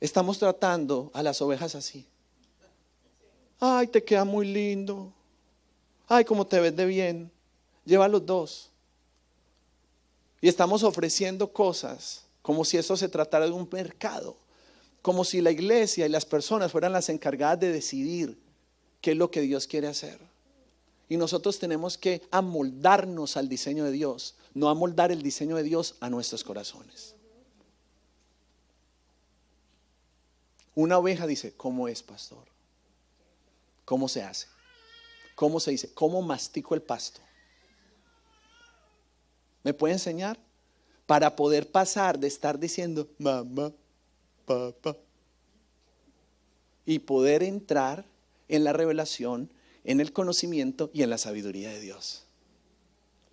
estamos tratando a las ovejas así. Ay, te queda muy lindo. Ay, cómo te ves de bien. Lleva los dos. Y estamos ofreciendo cosas como si eso se tratara de un mercado. Como si la iglesia y las personas fueran las encargadas de decidir qué es lo que Dios quiere hacer. Y nosotros tenemos que amoldarnos al diseño de Dios, no amoldar el diseño de Dios a nuestros corazones. Una oveja dice, ¿cómo es, pastor? ¿Cómo se hace? ¿Cómo se dice? ¿Cómo mastico el pasto? ¿Me puede enseñar? para poder pasar de estar diciendo mamá, papá, y poder entrar en la revelación, en el conocimiento y en la sabiduría de Dios.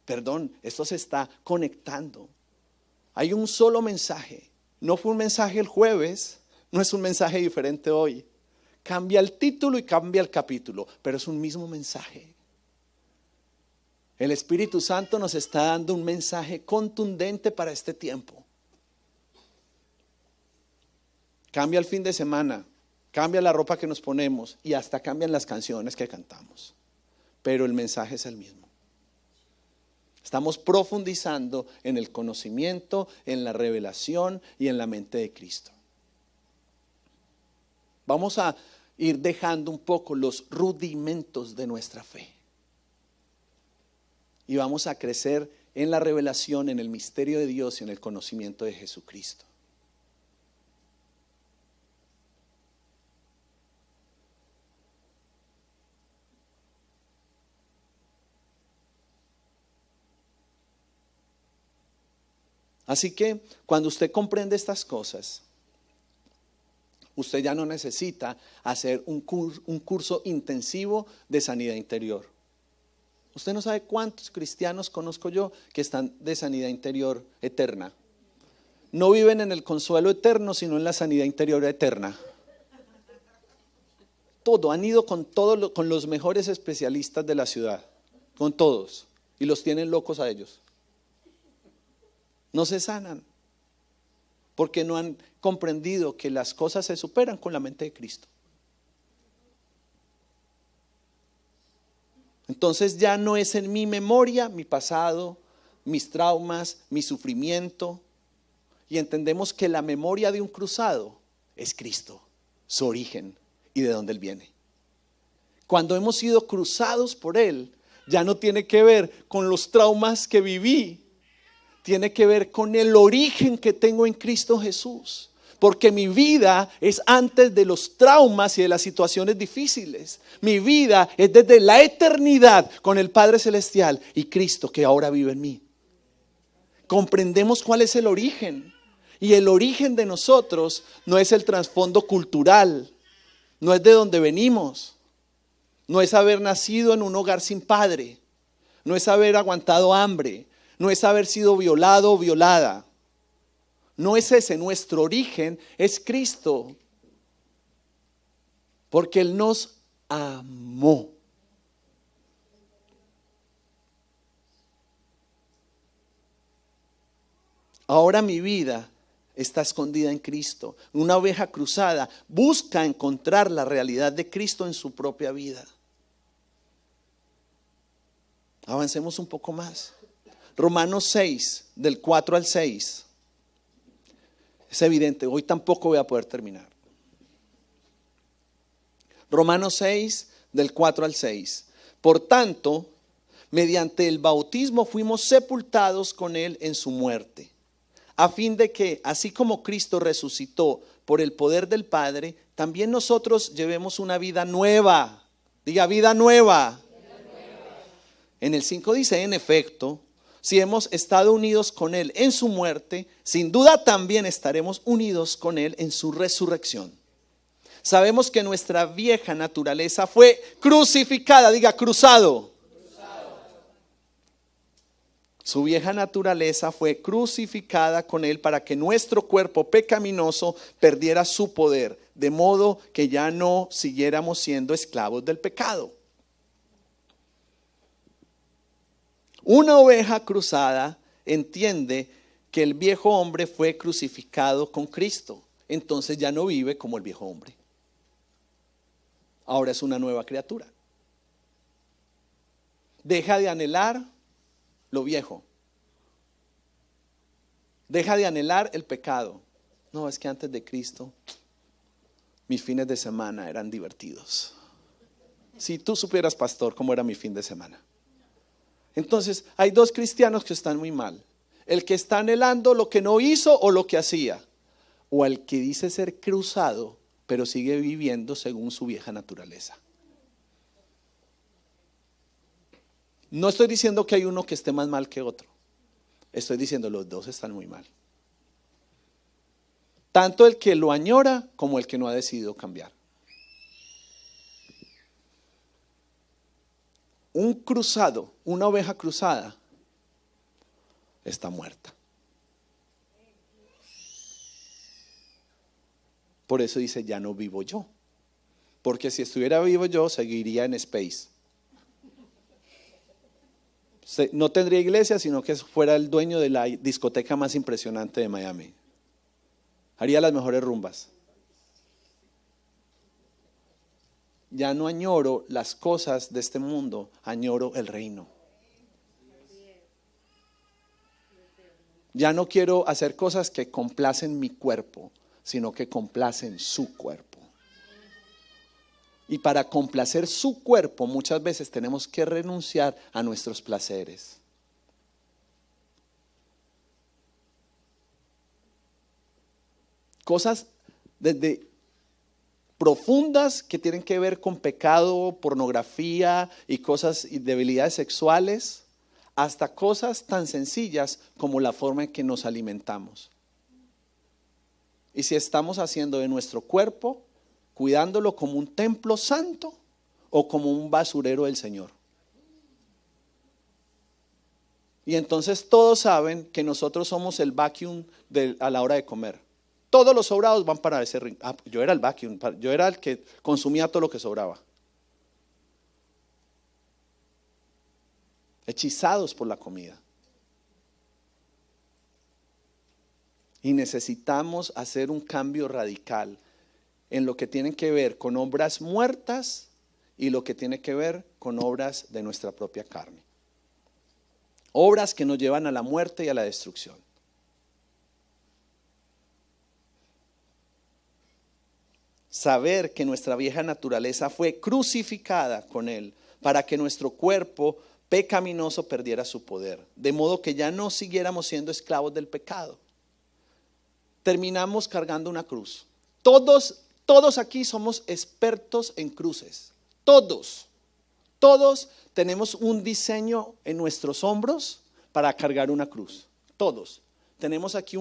Perdón, esto se está conectando. Hay un solo mensaje. No fue un mensaje el jueves, no es un mensaje diferente hoy. Cambia el título y cambia el capítulo, pero es un mismo mensaje. El Espíritu Santo nos está dando un mensaje contundente para este tiempo. Cambia el fin de semana, cambia la ropa que nos ponemos y hasta cambian las canciones que cantamos. Pero el mensaje es el mismo. Estamos profundizando en el conocimiento, en la revelación y en la mente de Cristo. Vamos a ir dejando un poco los rudimentos de nuestra fe. Y vamos a crecer en la revelación, en el misterio de Dios y en el conocimiento de Jesucristo. Así que cuando usted comprende estas cosas, usted ya no necesita hacer un curso intensivo de sanidad interior. Usted no sabe cuántos cristianos conozco yo que están de sanidad interior eterna. No viven en el consuelo eterno, sino en la sanidad interior eterna. Todo, han ido con los mejores especialistas de la ciudad, con todos, y los tienen locos a ellos. No se sanan, porque no han comprendido que las cosas se superan con la mente de Cristo. Entonces ya no es en mi memoria, mi pasado, mis traumas, mi sufrimiento. Y entendemos que la memoria de un cruzado es Cristo, su origen y de dónde Él viene. Cuando hemos sido cruzados por Él, ya no tiene que ver con los traumas que viví. Tiene que ver con el origen que tengo en Cristo Jesús. Porque mi vida es antes de los traumas y de las situaciones difíciles. Mi vida es desde la eternidad con el Padre Celestial y Cristo que ahora vive en mí. Comprendemos cuál es el origen. Y el origen de nosotros no es el trasfondo cultural. No es de donde venimos. No es haber nacido en un hogar sin padre. No es haber aguantado hambre. No es haber sido violado o violada. No es ese, nuestro origen es Cristo. Porque Él nos amó. Ahora mi vida está escondida en Cristo. Una oveja cruzada busca encontrar la realidad de Cristo en su propia vida. Avancemos un poco más. Romanos 6, del 4 al 6. Es evidente, hoy tampoco voy a poder terminar. Romanos 6, del 4 al 6. Por tanto, mediante el bautismo fuimos sepultados con Él en su muerte, a fin de que, así como Cristo resucitó por el poder del Padre, también nosotros llevemos una vida nueva. Diga, vida nueva. En el 5 dice, en efecto, si hemos estado unidos con Él en su muerte, sin duda también estaremos unidos con Él en su resurrección. Sabemos que nuestra vieja naturaleza fue crucificada, diga cruzado. Su vieja naturaleza fue crucificada con Él para que nuestro cuerpo pecaminoso perdiera su poder, de modo que ya no siguiéramos siendo esclavos del pecado. Una oveja cruzada entiende que el viejo hombre fue crucificado con Cristo. Entonces ya no vive como el viejo hombre. Ahora es una nueva criatura. Deja de anhelar lo viejo. Deja de anhelar el pecado. No, es que antes de Cristo mis fines de semana eran divertidos. Si tú supieras, pastor, cómo era mi fin de semana. Entonces, hay dos cristianos que están muy mal. El que está anhelando lo que no hizo o lo que hacía. O el que dice ser cruzado, pero sigue viviendo según su vieja naturaleza. No estoy diciendo que hay uno que esté más mal que otro. Estoy diciendo, los dos están muy mal. Tanto el que lo añora como el que no ha decidido cambiar. Un cruzado, una oveja cruzada, está muerta. Por eso dice, ya no vivo yo. Porque si estuviera vivo yo, seguiría en Space. No tendría iglesia, sino que fuera el dueño de la discoteca más impresionante de Miami. Haría las mejores rumbas. Ya no añoro las cosas de este mundo, añoro el reino. Ya no quiero hacer cosas que complacen mi cuerpo, sino que complacen su cuerpo. Y para complacer su cuerpo muchas veces tenemos que renunciar a nuestros placeres. Cosas desde profundas que tienen que ver con pecado, pornografía y cosas y debilidades sexuales, hasta cosas tan sencillas como la forma en que nos alimentamos. Y si estamos haciendo de nuestro cuerpo, cuidándolo como un templo santo o como un basurero del Señor. Y entonces todos saben que nosotros somos el vacuum a la hora de comer. Todos los sobrados van para ese ring. Yo era el vacuum, yo era el que consumía todo lo que sobraba. Hechizados por la comida. Y necesitamos hacer un cambio radical en lo que tiene que ver con obras muertas y lo que tiene que ver con obras de nuestra propia carne. Obras que nos llevan a la muerte y a la destrucción. Saber que nuestra vieja naturaleza fue crucificada con Él para que nuestro cuerpo pecaminoso perdiera su poder, de modo que ya no siguiéramos siendo esclavos del pecado. Terminamos cargando una cruz. Todos aquí somos expertos en cruces. Todos tenemos un diseño en nuestros hombros para cargar una cruz. Todos. Tenemos aquí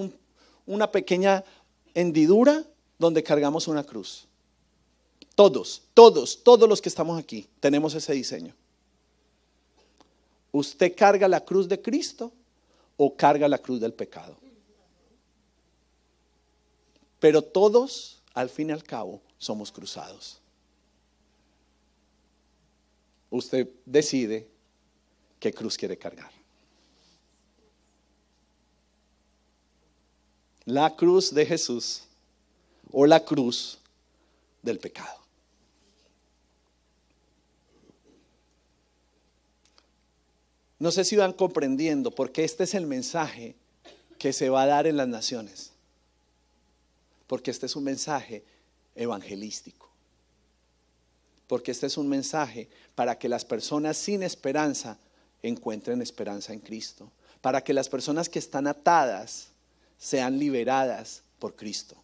una pequeña hendidura donde cargamos una cruz. Todos los que estamos aquí tenemos ese diseño. ¿Usted carga la cruz de Cristo o carga la cruz del pecado? Pero todos, al fin y al cabo, somos cruzados. Usted decide qué cruz quiere cargar. La cruz de Jesús o la cruz del pecado. No sé si van comprendiendo, porque este es el mensaje que se va a dar en las naciones. Porque este es un mensaje evangelístico. Porque este es un mensaje para que las personas sin esperanza encuentren esperanza en Cristo. Para que las personas que están atadas sean liberadas por Cristo.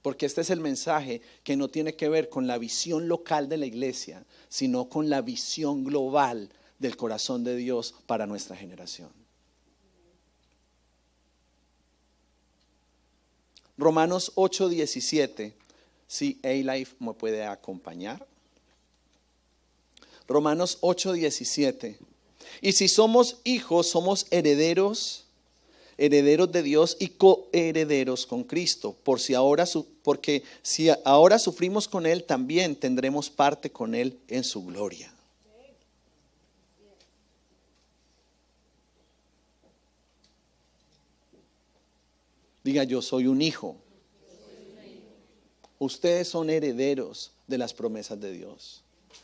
Porque este es el mensaje que no tiene que ver con la visión local de la iglesia, sino con la visión global del corazón de Dios para nuestra generación. Romanos 8:17. Si A-Life me puede acompañar. Romanos 8:17. Y si somos hijos, somos herederos de Dios y coherederos con Cristo. Porque si ahora sufrimos con Él, también tendremos parte con Él en su gloria. Diga, yo soy un hijo. Ustedes son herederos de las promesas de Dios.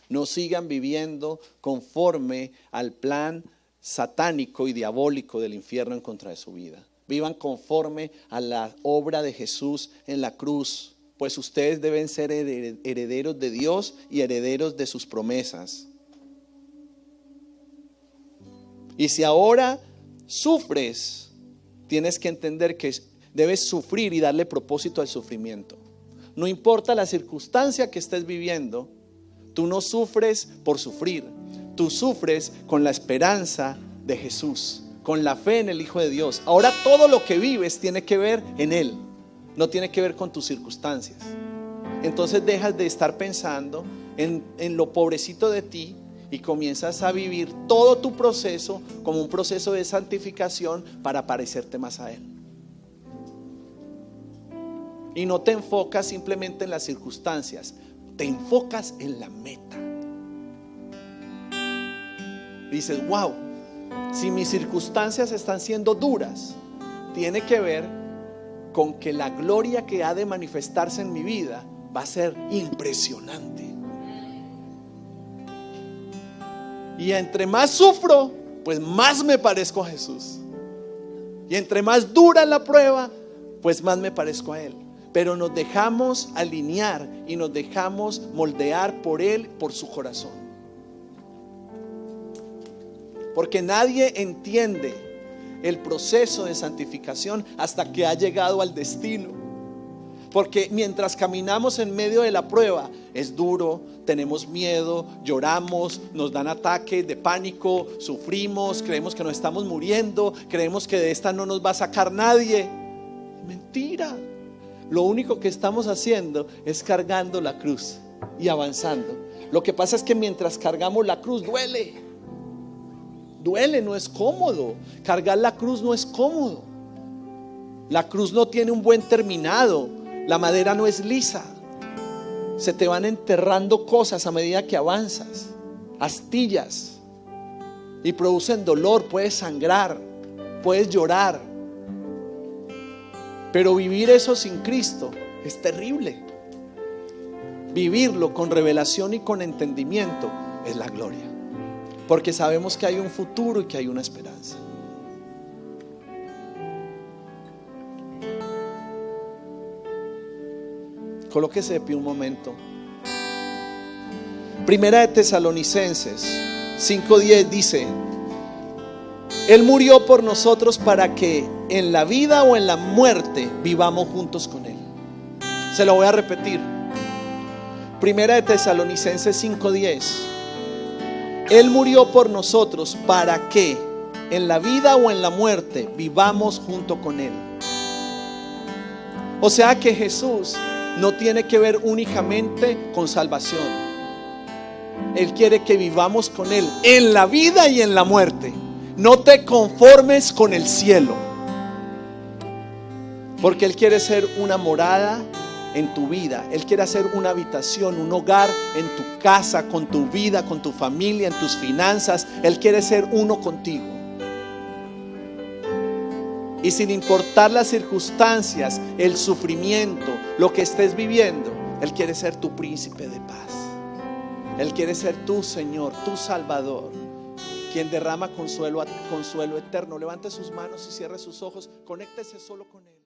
No sigan viviendo conforme al plan satánico y diabólico del infierno en contra de su vida. Vivan conforme a la obra de Jesús en la cruz, pues ustedes deben ser herederos de Dios y herederos de sus promesas. Y si ahora sufres, tienes que entender que debes sufrir y darle propósito al sufrimiento. No importa la circunstancia que estés viviendo, tú no sufres por sufrir. Tú sufres con la esperanza de Jesús, con la fe en el Hijo de Dios. Ahora todo lo que vives tiene que ver en Él, no tiene que ver con tus circunstancias. Entonces dejas de estar pensando en lo pobrecito de ti y comienzas a vivir todo tu proceso como un proceso de santificación para parecerte más a Él. Y no te enfocas simplemente en las circunstancias, te enfocas en la meta. Dices, wow, si mis circunstancias están siendo duras, tiene que ver con que la gloria que ha de manifestarse en mi vida va a ser impresionante. Y entre más sufro, pues más me parezco a Jesús. Y entre más dura la prueba, pues más me parezco a Él. Pero nos dejamos alinear y nos dejamos moldear por Él, por su corazón. Porque nadie entiende el proceso de santificación hasta que ha llegado al destino. Porque mientras caminamos en medio de la prueba, es duro, tenemos miedo, lloramos, nos dan ataques de pánico, sufrimos, creemos que nos estamos muriendo, creemos que de esta no nos va a sacar nadie. Mentira. Lo único que estamos haciendo es cargando la cruz y avanzando. Lo que pasa es que mientras cargamos la cruz duele. Duele, no es cómodo. Cargar la cruz no es cómodo. La cruz no tiene un buen terminado. La madera no es lisa. Se te van enterrando cosas a medida que avanzas, astillas, y producen dolor. Puedes sangrar, puedes llorar. Pero vivir eso sin Cristo es terrible. Vivirlo con revelación y con entendimiento es la gloria. Porque sabemos que hay un futuro y que hay una esperanza. Colóquese de pie un momento. Primera de Tesalonicenses 5:10 dice: Él murió por nosotros para que en la vida o en la muerte vivamos juntos con Él. Se lo voy a repetir. Primera de Tesalonicenses 5:10. Él murió por nosotros para que en la vida o en la muerte vivamos junto con Él. O sea que Jesús no tiene que ver únicamente con salvación. Él quiere que vivamos con Él en la vida y en la muerte. No te conformes con el cielo, porque Él quiere ser una morada en tu vida. Él quiere hacer una habitación, un hogar en tu casa, con tu vida, con tu familia, en tus finanzas. Él quiere ser uno contigo. Y sin importar las circunstancias, el sufrimiento, lo que estés viviendo, Él quiere ser tu príncipe de paz. Él quiere ser tu Señor, tu Salvador, quien derrama consuelo eterno. Levante sus manos y cierre sus ojos. Conéctese solo con Él.